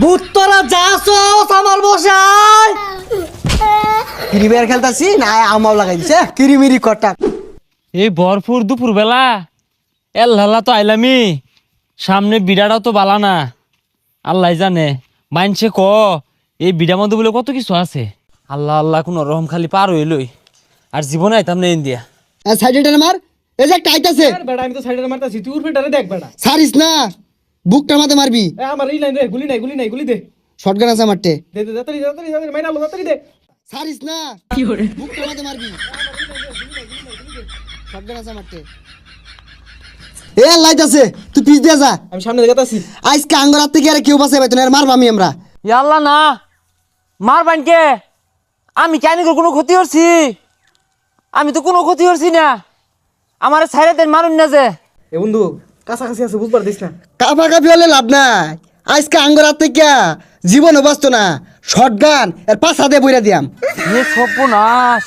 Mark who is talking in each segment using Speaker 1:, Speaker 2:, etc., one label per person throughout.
Speaker 1: ভূত তোরা যাস আমার বসায় ফ্রি ফায়ার খেলতাছি না আমাও লাগাই দিছে কিরিমিরি কটাক।
Speaker 2: এই ভরপুর দুপুর বেলা এল্লাহ তো আইলামি সামনে বিড়াটাও তো বালা না আল্লাহ জানে মানছে ক এই বিড়ার মধ্যে বলে কত কিছু আছে আল্লাহ আল্লাহ কোন রকম খালি পার হইলই আর জীবনে আইতাম না ইন্ডিয়া
Speaker 1: সাইডে মার এই যে একটা আইতাছে
Speaker 3: বেটা আমি তো সাইডে মারতাছি তুই উঠে দেখ বেটা
Speaker 1: সারিস না বুকটা মাতে মারবি
Speaker 3: এ আমার এই লাইন রে গুলি নাই গুলি দে
Speaker 1: শটগান আছে মারতে
Speaker 3: দে দে তাড়াতাড়ি মাইনা লো তাড়াতাড়ি দে
Speaker 1: সারিস না কি করে বুকটা মাতে মারবি শটগান আছে মারতে এ লাইতাছে তুই পিছ দিয়া যা
Speaker 3: আমি সামনে দেখাতাছি
Speaker 1: আজকে আঙ্গরাত থেকে আর কেউ বাঁচাবে না মারবা আমি আমরা
Speaker 2: আল্লাহ না মার বানকে আমি কেন কোনো ক্ষতি করছি আমি তো কোনো ক্ষতি করছি না আমার সাইডে মারুন না যে
Speaker 3: এ বন্ধু কাছাকাছি আছে বুঝবার দিস না
Speaker 1: কাপা কাপি হলে লাভ নাই আজকে আঙ্গরাত থেকে জীবনও বাঁচত না শটগান এর পাশা দিয়ে বইরা দিয়াম
Speaker 2: এ সর্বনাশ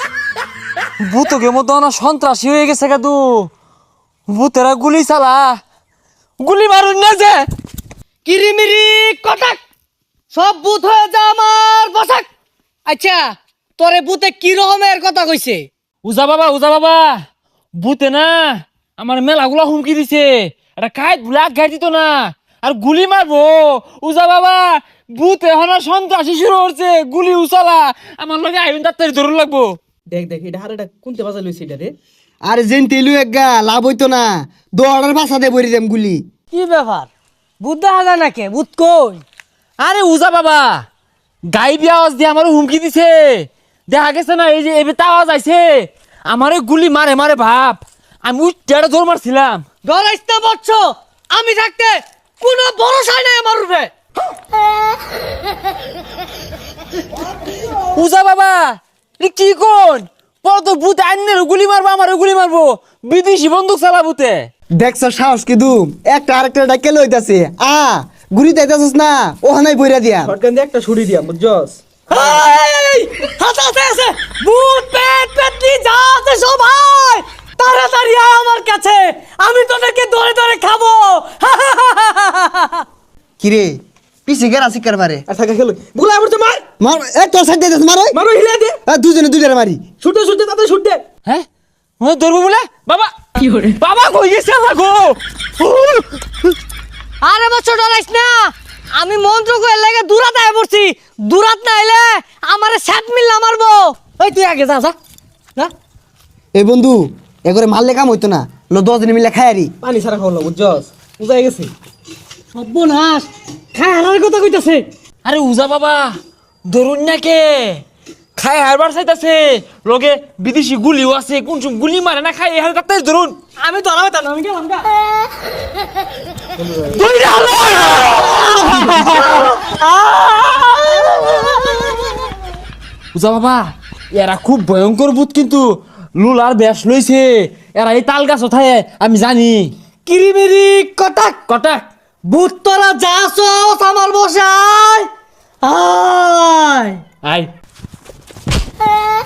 Speaker 2: ভূতকে মতো না সন্ত্রাসী হয়ে গেছে কাদু ভূতেরা গুলি চালা গুলি মারুন না যে
Speaker 4: কিরিমিরি কটাক সব ভূত হয়ে যা আমার বসাক। আচ্ছা তোরে ভূতে কি রকমের কথা কইছে?
Speaker 2: উজা বাবা ভূতে না আমার মেলাগুলা হুমকি দিছে এটা কাইট ব্লাক গাই দিত না আর গুলি মারবো উজা বাবা ভূতে হনা সন্ত্রাসী শুরু হচ্ছে গুলি উচালা আমার লগে আইবেন তাড়াতাড়ি ধরুন লাগবো
Speaker 3: দেখ এটা হারেটা কোনতে বাজা লইছে এটা রে
Speaker 1: আরে যেন তেলু একগা লাভ হইতো না দৌড়ার পাশা দিয়ে বইরা দিয়াম গুলি
Speaker 4: কি ব্যাপার ভূত দেখা যায় নাকি? ভূত কই?
Speaker 2: আরে উজা বাবা গাইবি আওয়াজ দিয়ে আমার হুমকি দিছে দেখা গেছে না এই যে এবার আওয়াজ আইছে আমারে গুলি মারে ভাব আমি উঠতে দৌড় মারছিলাম
Speaker 4: ডরাইস না বচ্চ, আমি থাকতে কোনো ভরসাই নাই আমার রূপে।
Speaker 2: উজা বাবা এ কি কোন পর তো ভূত আইনের গুলি মারবো আমারও গুলি মারবো বিদেশি বন্দুক চালা ভূতে
Speaker 1: দেখছ সাহস কি দুম একটা আরেকটা ডাকে লইতাছে গুলি তাইতাছস না ওখানেই বইরা দিয়া
Speaker 3: শটগান দিয়ে একটা ছুরি দিয়া বুঝছস
Speaker 4: এই হাতে আছে ভূত পেটনি যা আছে সবাই তাড়াতাড়ি আয় আমার কাছে, আমি তোদেরকে ধরে ধরে খাবো।
Speaker 1: কিরে পিছে গেরা শিকার মারে
Speaker 3: আর থাকা খেলো গুলা পড়ছে মার
Speaker 1: মার এ তোর সাইড দিতেছ মারো
Speaker 3: মারো হিলা দে
Speaker 1: দুজনে দুইটারে মারি
Speaker 3: ছুটে তাতে ছুট দে
Speaker 2: হ্যাঁ ধরবো বলে বাবা কি করে বাবা কই গেছে গো
Speaker 4: আরে বচ্চ ডরাইস না, আমি মন্ত্র কই লাগে দূরাত আয় পড়ছি, দূরাত না আইলে আমারে সাত মিল মারবো। ওই তুই আগে যা যা।
Speaker 1: এই বন্ধু এগরে মারলে কাম হইতো না লো 10 দিন মিলে খায়ারি
Speaker 3: পানি ছাড়া খাওয়া বুঝছস বুঝাই গেছে
Speaker 4: সর্বনাশ খায় হারার কথা কইতাছে।
Speaker 2: আরে উজা বাবা ধরুন না কে খায় হারবার চাইতাছে লগে বিদেশি গুলিও আছে কোন সব গুলি মারে না খায় হার তাতে ধরুন
Speaker 4: আমি ধরা হইতাম না, আমি গেলাম গা।
Speaker 2: উজা বাবা এরা খুব ভয়ঙ্কর ভূত কিন্তু লুলার বেশ লইছে এরা এই তাল গাছ ওঠায় আমি জানি
Speaker 4: কিরিমিরি কটাক
Speaker 2: কটাক
Speaker 4: ভূত তোরা যাস আমার বসায় আয়।
Speaker 2: আই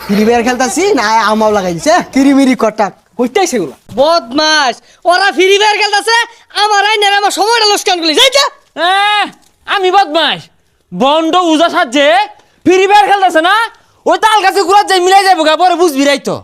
Speaker 1: ফ্রি ফায়ার খেলতাছি না আমাও লাগাই দিছে কিরিমিরি কটাক
Speaker 3: কইতাই সেগুলা
Speaker 4: বদমাস ওরা ফ্রি ফায়ার খেলতেছে, আমার আইনের আমার সময়টা লোকসান করলি যাই যা।
Speaker 2: আমি বদমাস বন্ড উজা সাজে ফ্রি ফায়ার খেলতেছে না ওই তাল গাছে ঘুরা যাই মিলাই যাবো গা পরে বুঝবি রাই তো